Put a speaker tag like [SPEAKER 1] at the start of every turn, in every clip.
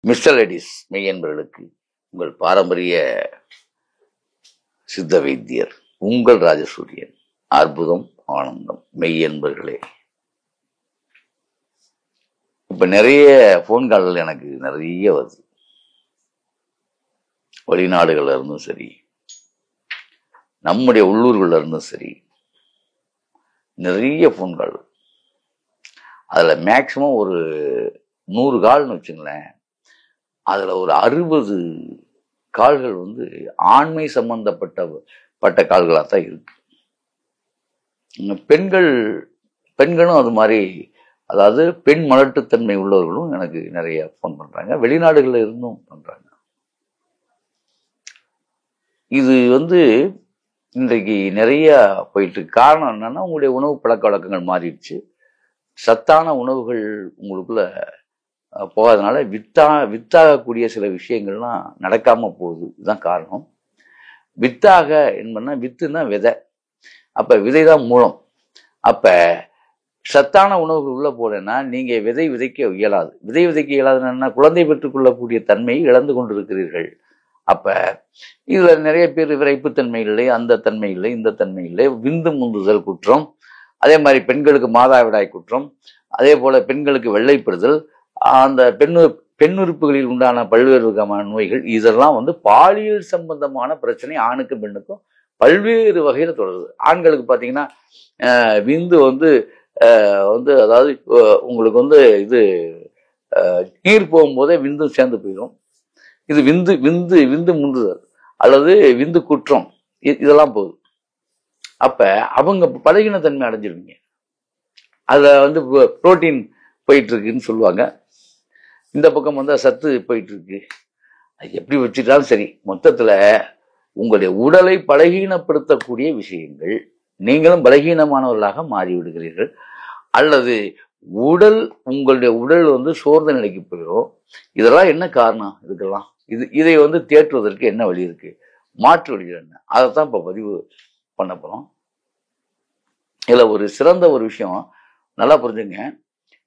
[SPEAKER 1] Mister ladies மெய்யன்பர்களுக்கு உங்கள் பாரம்பரிய சித்த வைத்தியர் உங்கள் ராஜசூரியன். அற்புதம், ஆனந்தம். மெய்யன்பர்களே, இப்ப நிறைய போன் கால்கள் எனக்கு நிறைய வருது. வெளிநாடுகள்ல இருந்தும் சரி, நம்முடைய உள்ளூர்கள்ல இருந்தும் சரி, நிறைய போன் கால். அதுல மேக்சிமம் ஒரு 100 கால்னு வச்சுங்களேன், அதுல ஒரு 60 கால்கள் வந்து ஆண்மை சம்பந்தப்பட்ட கால்களாக தான் இருக்கு. பெண்களும் அது மாதிரி, அதாவது பெண் மலட்டுத்தன்மை உள்ளவர்களும் எனக்கு நிறைய போன் பண்றாங்க. வெளிநாடுகள்ல இருந்தும் பண்றாங்க. இது வந்து இன்றைக்கு நிறைய போயிட்டு இருக்கு. காரணம் என்னன்னா, உங்களுடைய உணவு பழக்க வழக்கங்கள் மாறிடுச்சு. சத்தான உணவுகள் உங்களுக்குள்ள போகாதனால வித்தாகக்கூடிய சில விஷயங்கள்லாம் நடக்காம போகுது. இதுதான் காரணம். வித்தாக என்ன, வித்துனா விதை. அப்ப விதைதான் மூலம். அப்ப சத்தான உணவுகள் உள்ள போலன்னா நீங்க விதைக்க இயலாது. விதைக்க இயலாதுன்னா குழந்தை பெற்றுக் கொள்ளக்கூடிய தன்மையை இழந்து கொண்டிருக்கிறீர்கள். அப்ப இதுல நிறைய பேர் விரைப்புத்தன்மை இல்லை, அந்த தன்மை இல்லை, இந்த தன்மை இல்லை, விந்து முந்துதல் குற்றம், அதே மாதிரி பெண்களுக்கு மாதாவிடாய் குற்றம், அதே போல பெண்களுக்கு வெள்ளைப்படுதல், அந்த பெண்ணுறுப்புகளில் உண்டான பல்வேறு விதமான நோய்கள், இதெல்லாம் வந்து பாலியல் சம்பந்தமான பிரச்சனை ஆணுக்கும் பெண்ணுக்கும் பல்வேறு வகையில தொடருது. ஆண்களுக்கு பாத்தீங்கன்னா விந்து வந்து அதாவது உங்களுக்கு வந்து இது நீர் போகும்போதே விந்து சேர்ந்து போயிடும். இது விந்து முந்துதல் அல்லது விந்து குற்றம், இதெல்லாம் போகுது. அப்ப அவங்க பலகீன தன்மை அடைஞ்சிருவீங்க. அதுல வந்து புரோட்டீன் போயிட்டு இருக்குன்னு சொல்லுவாங்க, இந்த பக்கம் வந்து சத்து போயிட்டு இருக்கு. எப்படி வச்சுட்டாலும் சரி, மொத்தத்துல உங்களுடைய உடலை பலகீனப்படுத்தக்கூடிய விஷயங்கள், நீங்களும் பலகீனமானவர்களாக மாறிவிடுகிறீர்கள். அல்லது உங்களுடைய உடல் வந்து சோர்ந்த நிலைக்கு போயிடும். இதெல்லாம் என்ன காரணம்? இதுக்கெல்லாம் இதை வந்து தேற்றுவதற்கு என்ன வழி இருக்கு, மாற்று வழிகள் என்ன, அதைத்தான் இப்ப பதிவு பண்ண போறோம். இதுல ஒரு சிறந்த ஒரு விஷயம் நல்லா புரிஞ்சுங்க.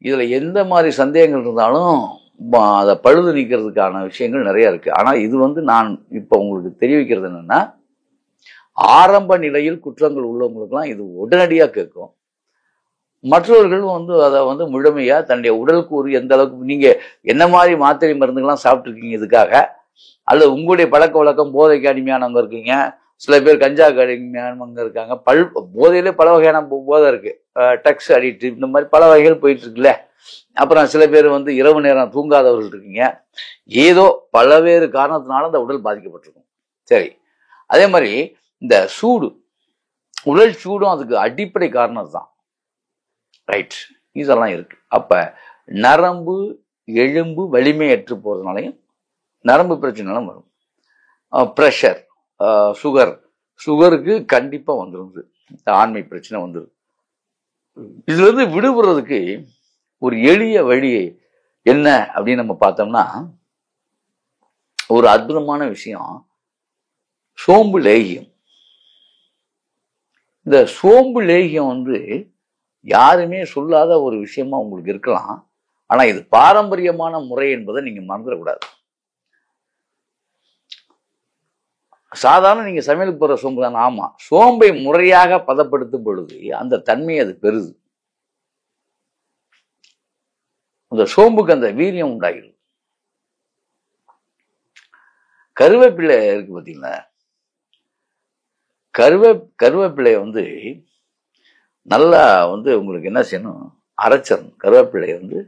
[SPEAKER 1] இதுல எந்த மாதிரி சந்தேகங்கள் இருந்தாலும் அதை பழுது நீக்கிறதுக்கான விஷயங்கள் நிறைய இருக்கு. ஆனா இது வந்து நான் இப்ப உங்களுக்கு தெரிவிக்கிறது என்னன்னா, ஆரம்ப நிலையில் குற்றங்கள் உள்ளவங்களுக்குலாம் இது உடனடியா கேட்கும். மற்றவர்களும் வந்து அதை வந்து முழுமையா தன்னுடைய உடலுக்கு ஒரு எந்த அளவுக்கு நீங்க என்ன மாதிரி மாத்திரை மருந்துகள்லாம் சாப்பிட்டுருக்கீங்க இதுக்காக, அல்லது உங்களுடைய பழக்க வழக்கம் போதைக்கு அடிமையானவங்க இருக்கீங்க, சில பேர் கஞ்சாக்கு அடிமையானவங்க இருக்காங்க, போதையிலே பல வகையான போதை இருக்கு, டக்ஸ் அடிக்ட், இந்த மாதிரி பல வகைகள் போயிட்டு இருக்குல்ல. அப்புறம் சில பேர் வந்து இரவு நேரம் தூங்காதவர்கள் இருக்கீங்க. ஏதோ பல்வேறு காரணத்தினால அந்த உடல் பாதிக்கப்பட்டிருக்கும். சரி, அதே மாதிரி இந்த உடல் சூடும் அதுக்கு அடிப்படை காரணம் தான். ரைட், இதெல்லாம் இருக்கு. அப்ப நரம்பு எலும்பு வலிமையற்று போறதுனாலையும் நரம்பு பிரச்சனைலாம் வரும். பிரஷர், சுகருக்கு கண்டிப்பா வந்துருது. ஆண்மை பிரச்சனை வந்துடும். இதுல இருந்து விடுபடுறதுக்கு ஒரு எளிய வழி என்ன அப்படின்னு நம்ம பார்த்தோம்னா, ஒரு அற்புதமான விஷயம் சோம்பு லேகியம். இந்த சோம்பு லேகியம் வந்து யாருமே சொல்லாத ஒரு விஷயமா உங்களுக்கு இருக்கலாம். ஆனா இது பாரம்பரியமான முறை என்பதை நீங்க மறந்துடக்கூடாது. சாதாரண நீங்க சமையலுக்கு போற சோம்பு தானே. ஆமா, சோம்பை முறையாக பதப்படுத்தும் பொழுது அந்த தன்மை அது பெறுது. அந்த சோம்புக்கு அந்த வீரியம் உண்டாகிடும். கருவேப்பிள்ளை இருக்கு பார்த்தீங்களா, கருவேப்பிள்ளை வந்து நல்லா வந்து உங்களுக்கு என்ன செய்யணும், அரைச்சிடணும். கருவேப்பிள்ளையை வந்து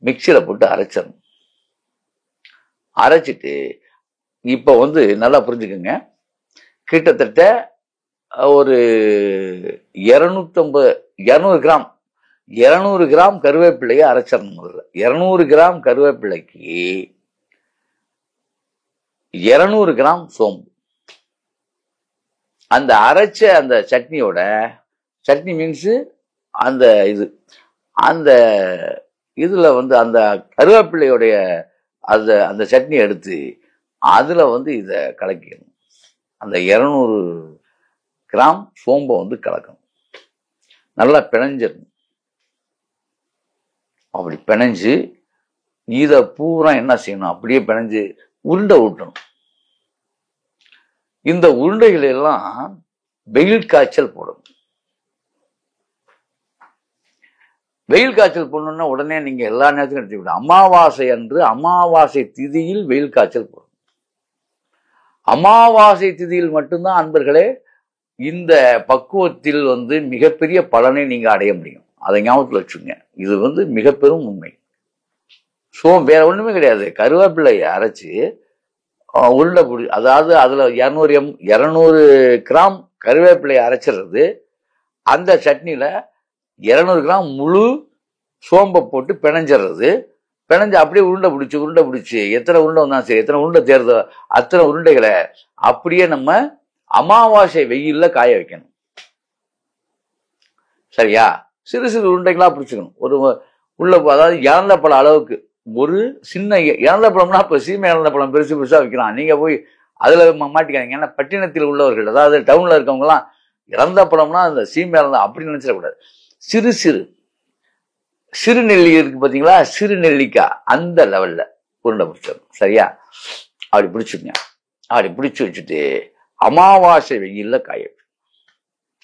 [SPEAKER 1] மிக்சியில போட்டு அரைச்சிடணும். அரைச்சிட்டு இப்ப வந்து நல்லா புரிஞ்சுக்கோங்க, கிட்டத்தட்ட ஒரு 200 கிராம் கருவேப்பிள்ளையை அரைச்சிடணும். முதல்ல 200 கிராம் கருவேப்பிள்ளைக்கு 200 கிராம் சோம்பு. அந்த அரைச்ச அந்த சட்னியோட, சட்னி மீன்ஸ் அந்த இதுல வந்து அந்த கருவேப்பிள்ளையோடைய அந்த சட்னி எடுத்து அதுல வந்து இத கலக்கணும். அந்த 200 கிராம் சோம்பை வந்து கலக்கணும். நல்லா பிணைஞ்சிடணும். அப்படி பிணைஞ்சு இதை பூரா என்ன செய்யணும், அப்படியே பிணைஞ்சு உருண்டை ஊட்டணும். இந்த உருண்டைகள் எல்லாம் வெயில் காய்ச்சல் போடணும். வெயில் காய்ச்சல் போடணும்னா உடனே நீங்க எல்லா நேரத்துக்கும் எடுத்துக்கிட்டு அமாவாசை அன்று அமாவாசை திதியில் வெயில் காய்ச்சல் போடணும். அமாவாசை திதியில் மட்டும்தான் அன்பர்களே இந்த பக்குவத்தில் மிகப்பெரிய பலனை நீங்க அடைய முடியும். அதை ஞாபகத்தில் வச்சுங்க. இது மிக பெரும் உண்மை. வேற ஒண்ணுமே கிடையாது. கருவேப்பிலையை அரைச்சு உருண்டை பிடி, அதாவது அதுல 200 கிராம் கருவேப்பிலையை அரைச்சிடுறது. அந்த சட்னியில 200 கிராம் முழு சோம்பை போட்டு பிணைஞ்சிடுறது. பிணைஞ்சு அப்படியே உருண்டை பிடிச்சி எத்தனை உருண்டை வந்தாலும் சரி, எத்தனை உருண்டை தேர்தோ அத்தனை உருண்டைகளை அப்படியே நம்ம அமாவாசை வெயில்ல காய வைக்கணும். சரியா? சிறு சிறு உருண்டைகளா பிடிச்சிக்கணும். உள்ள அதாவது இழந்த பழம் அளவுக்கு ஒரு சின்ன இழந்த பழம்னா இப்ப சீமை இழந்த பழம் பெருசு பெருசா வைக்கலாம். நீங்க போய் அதுல மாட்டிக்காதீங்க. ஏன்னா பட்டினத்தில் உள்ளவர்கள், அதாவது டவுன்ல இருக்கவங்க எல்லாம் இழந்த பழம்னா அந்த சீமை இழந்த அப்படி நினைச்சிடக்கூடாது. சிறு சிறு சிறு நெல்லி இருக்கு பாத்தீங்களா, சிறு நெல்லிக்காய் அந்த லெவல்ல உருண்டை பிடிச்சிடணும். சரியா? அப்படி பிடிச்சுங்க. அப்படி பிடிச்சு வச்சுட்டு அமாவாசை வெயில்ல காய.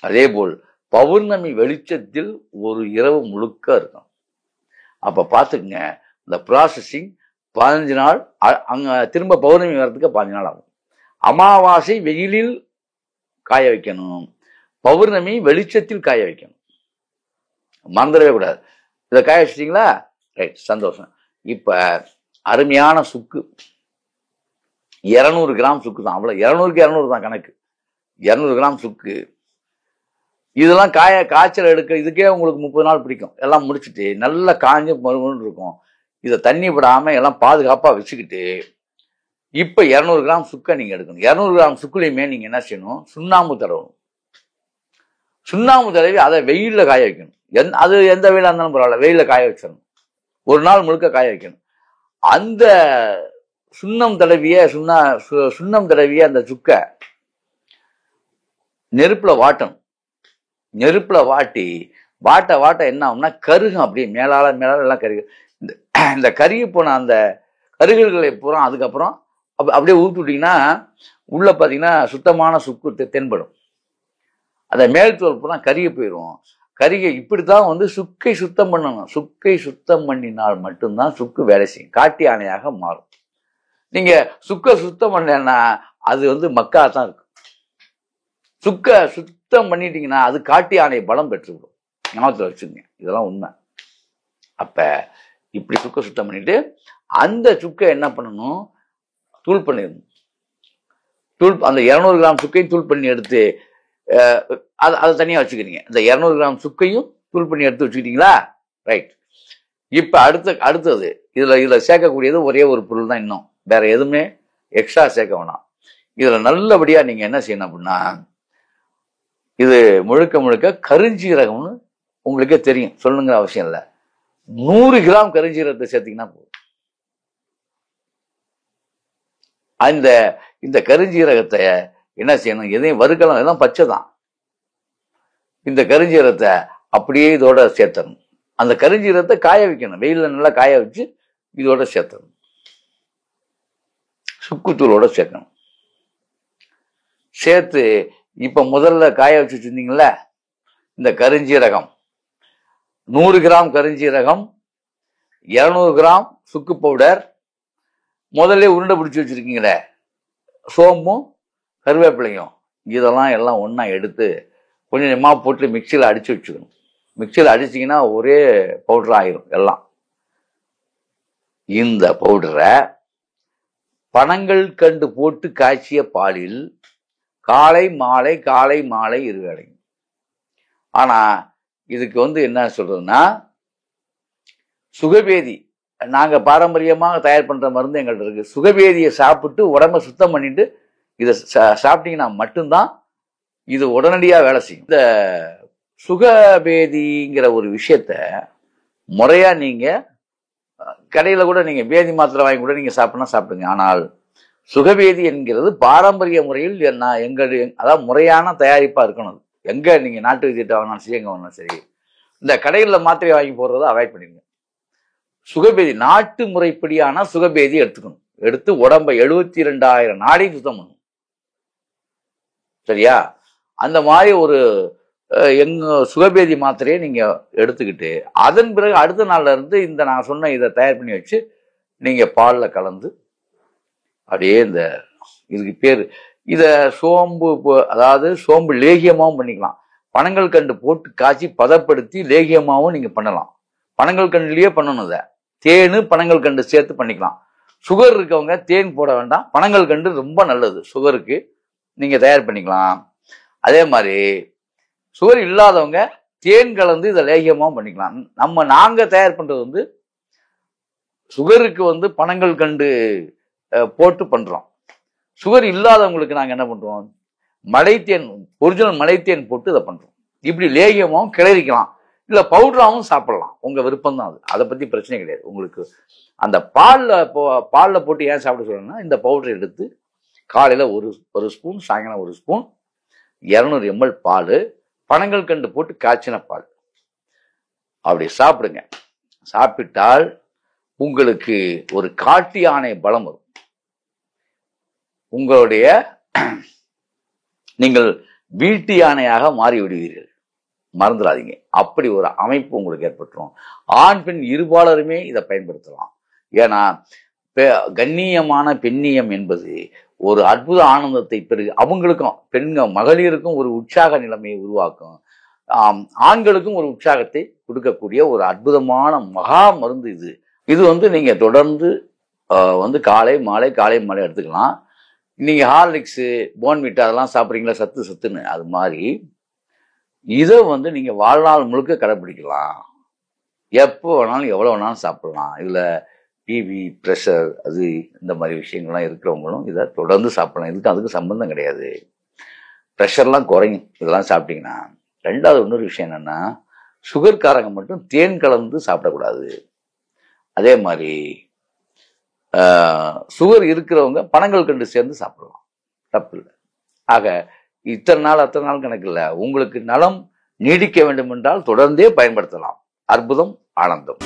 [SPEAKER 1] அதே போல் பௌர்ணமி வெளிச்சத்தில் ஒரு இரவு முழுக்க இருக்கும். அப்ப பாத்துக்குங்க, இந்த ப்ராசஸிங் 15 நாள், அங்க திரும்ப பௌர்ணமி வர்றதுக்கு 15 நாள் ஆகும். அமாவாசை வெயிலில் காய வைக்கணும், பௌர்ணமி வெளிச்சத்தில் காய வைக்கணும். மறந்துடவே கூடாது. இதை காய வச்சிட்டீங்களா? ரைட், சந்தோஷம். இப்ப அருமையான சுக்கு 200 கிராம் சுக்கு தான். அவ்வளவு 200க்கு 200 தான் கணக்கு. 200 கிராம் சுக்கு. இதெல்லாம் காய்ச்சல் எடுக்க இதுக்கே உங்களுக்கு 30 நாள் பிடிக்கும். எல்லாம் முடிச்சுட்டு நல்லா காஞ்சு மறுமணு இருக்கும். இதை தண்ணி விடாம எல்லாம் பாதுகாப்பா வச்சுக்கிட்டு இப்ப 200 கிராம் சுக்கை நீங்க எடுக்கணும். 200 கிராம் சுக்குலையுமே நீங்க என்ன செய்யணும், சுண்ணாம்பு தடவணும். சுண்ணாம்பு தடவி அதை வெயில்ல காய வைக்கணும். அது எந்த வெயிலா இருந்தாலும் பரவாயில்ல, வெயில காய வச்சிடணும். ஒரு நாள் முழுக்க காய வைக்கணும். அந்த சுண்ணம் தடவிய அந்த சுக்கை நெருப்புல வாட்டணும். நெருப்புல வாட்ட என்ன ஆகும்னா கருகும். அப்படியே மேலால எல்லாம் கருகு. இந்த கருகி போன அந்த கருகல்களை பூரா அதுக்கப்புறம் அப்படியே ஊற்றி விட்டீங்கன்னா உள்ள பாத்தீங்கன்னா சுத்தமான சுக்கு தென்படும். அந்த மேல் தோல் பூரா கருகி போயிடும். இப்படித்தான் சுக்கை சுத்தம் பண்ணணும். சுக்கை சுத்தம் பண்ணினால் மட்டும்தான் சுக்கு வேலை செய்யும், காட்டு யானையாக மாறும். நீங்க சுக்கை சுத்தம் பண்ணலன்னா அது மக்காதான் இருக்கும். சுக்கை சுத்தம் பண்ணிட்டீங்கன்னா அது காட்டு யானை பலம் பெற்றுவிடும். ஞாபகத்தில் வச்சுங்க, இதெல்லாம் உண்மை. அப்ப இப்படி சுக்கை சுத்தம் பண்ணிட்டு அந்த சுக்கை என்ன பண்ணணும், தூள் பண்ணிடணும். அந்த 200 கிராம் சுக்கையும் தூள் பண்ணி எடுத்து அதை தனியா வச்சுக்கிறீங்க. இந்த 200 கிராம் சுக்கையும் தூள் பண்ணி எடுத்து வச்சுக்கிட்டீங்களா? ரைட். இப்ப அடுத்தது இதுல சேர்க்கக்கூடியது ஒரே ஒரு பொருள் தான். இன்னும் வேற எதுவுமே எக்ஸ்ட்ரா சேர்க்க வேணாம். இதுல நல்லபடியா நீங்க என்ன செய்யணும் அப்படின்னா, இது முழுக்க கருஞ்சீரகம்னு உங்களுக்கே தெரியும், சொல்லுங்கிற அவசியம் இல்லை. 100 கிராம் கருஞ்சீரகத்தை சேர்த்தீங்கன்னா போதும். இந்த கருஞ்சீரகத்தை என்ன செய்யணும், எதையும் வறுக்கலாம், எல்லாம் பச்சை தான். இந்த கருஞ்சீரகத்தை அப்படியே இதோட சேர்த்தணும். அந்த கருஞ்சீரகத்தை காய வைக்கணும், வெயில நல்லா காய வச்சு இதோட சேர்த்தணும். சுக்குத்தூளோட சேர்க்கணும். சேர்த்து இப்ப முதல்ல காய வச்சு வச்சிருந்தீங்களா இந்த கருஞ்சீரகம், 100 கிராம் கருஞ்சீரகம், 200 கிராம் சுக்கு பவுடர், முதல்ல உருண்டை பிடிச்சி வச்சிருக்கீங்களே சோம்பும் கருவேப்பிலையும், இதெல்லாம் எல்லாம் ஒன்றா எடுத்து கொஞ்சம் கொஞ்சமாக போட்டு மிக்சியில் அடித்து வச்சுக்கணும். மிக்சியில் அடிச்சிங்கன்னா ஒரே பவுடர் ஆயிரும் எல்லாம். இந்த பவுடரை பனங்கள் கண்டு போட்டு காய்ச்சிய பாலில் காலை மாலை இருவேளை. ஆனா இதுக்கு என்ன சொல்றதுன்னா, சுகபேதி, நாங்க பாரம்பரியமாக தயார் பண்ற மருந்து எங்கள்கிட்ட இருக்கு. சுகபேதியை சாப்பிட்டு உடம்ப சுத்தம் பண்ணிட்டு இதை சாப்பிட்டீங்கன்னா மட்டும்தான் இது உடனடியா வேலை செய்யும். இந்த சுகபேதிங்கிற ஒரு விஷயத்த முறையா நீங்க கடையில கூட நீங்க பேதி மாத்திரை வாங்கி கூட நீங்க சாப்பிடுங்க. ஆனால் சுகபேதி என்கிறது பாரம்பரிய முறையில் அதாவது முறையான தயாரிப்பா இருக்கணும். எங்க நீங்க நாட்டு வைத்தியத்தை வாங்கினாலும் சரி, எங்க வாங்கினாலும் சரி, இந்த கடைகளில் மாத்திரை வாங்கி போடுறதை அவாய்ட் பண்ணிடுங்க. சுகபேதி நாட்டு முறைப்படியான சுகபேதி எடுத்துக்கணும். எடுத்து உடம்ப 72,000 நாடி சுத்தம் பண்ணணும். சரியா? அந்த மாதிரி ஒரு எங்க சுகபேதி மாத்திரையை நீங்க எடுத்துக்கிட்டு அதன் பிறகு அடுத்த நாள்ல இருந்து இந்த நான் சொன்ன இதை தயார் பண்ணி வச்சு நீங்க பால்ல கலந்து அப்படியே இந்த இதுக்கு பேர் இத சோம்பு, அதாவது சோம்பு லேகியமாவும் பண்ணிக்கலாம். பனங்கள் கண்டு போட்டு காய்ச்சி பதப்படுத்தி லேகியமாவும் நீங்க பண்ணலாம். பனங்கள் கண்டுலயே பண்ணணும். இதை தேனு பனங்கள் கண்டு சேர்த்து பண்ணிக்கலாம். சுகர் இருக்கவங்க தேன் போட வேண்டாம். பனங்கள் கண்டு ரொம்ப நல்லது சுகருக்கு, நீங்க தயார் பண்ணிக்கலாம். அதே மாதிரி சுகர் இல்லாதவங்க தேன் கலந்து இதை லேகியமாவும் பண்ணிக்கலாம். நாங்க தயார் பண்றது வந்து சுகருக்கு பனங்கள் கண்டு போட்டு பண்றோம். சுகர் இல்லாதவங்களுக்கு நாங்க என்ன பண்றோம், மலைத்தேன், ஒரிஜினல் மலைத்தேன் போட்டு இதை பண்றோம். இப்படி லேகியமாவும் கிளறிக்கலாம், இல்ல பவுடராகவும் சாப்பிடலாம். உங்க விருப்பம் தான் அது. அதை பத்தி பிரச்சனை கிடையாது. உங்களுக்கு அந்த பால்ல போட்டு ஏன் சாப்பிட சொல்லணும்னா, இந்த பவுடரை எடுத்து காலையில ஒரு ஸ்பூன், சாயங்காலம் ஒரு ஸ்பூன், 200 ml பால், பனங்கள் கண்டு போட்டு காய்ச்சின பால், அப்படி சாப்பிடுங்க. சாப்பிட்டால் உங்களுக்கு ஒரு காட்டு யானை பலம் வரும். உங்களுடைய நீங்கள் வீட்டு யானையாக மாறி விடுவீர்கள். மறந்துடாதீங்க. அப்படி ஒரு அமைப்பு உங்களுக்கு ஏற்பட்டுரும். ஆண் பெண் இருபாலருமே இதை பயன்படுத்தலாம். ஏன்னா கண்ணியமான பெண்ணியம் என்பது ஒரு அற்புத ஆனந்தத்தை பெருகு அவங்களுக்கும் மகளிருக்கும் ஒரு உற்சாக நிலைமையை உருவாக்கும். ஆண்களுக்கும் ஒரு உற்சாகத்தை கொடுக்கக்கூடிய ஒரு அற்புதமான மகா மருந்து இது. இது நீங்க தொடர்ந்து காலை மாலை எடுத்துக்கலாம். நீங்க ஹார்லிக்ஸ், போன்விட்டா அதெல்லாம் சாப்பிட்றீங்களா, சத்துன்னு, அது மாதிரி இதை நீங்க வாழ்நாள் முழுக்க கடைபிடிக்கலாம். எப்போ வேணாலும் எவ்வளவு வேணாலும் சாப்பிடலாம். இதுல டிவி, ப்ரெஷர், அது இந்த மாதிரி விஷயங்கள்லாம் இருக்கிறவங்களும் இதை தொடர்ந்து சாப்பிடலாம். அதுக்கு சம்பந்தம் கிடையாது. ப்ரெஷர்லாம் குறையும் இதெல்லாம் சாப்பிட்டீங்கன்னா. ரெண்டாவது இன்னொரு விஷயம் என்னன்னா, சுகர்காரங்க மட்டும் தேன் கலந்து சாப்பிடக்கூடாது. அதே மாதிரி சுகர் இருக்கிறவங்க பனங்கள் கண்டு சேர்ந்து சாப்பிடலாம், தப்பு இல்லை. ஆக இத்தனை நாள் கணக்கு இல்லை. உங்களுக்கு நலம் நீடிக்க வேண்டும் என்றால் தொடர்ந்தே பயன்படுத்தலாம். அற்புதம், ஆனந்தம்.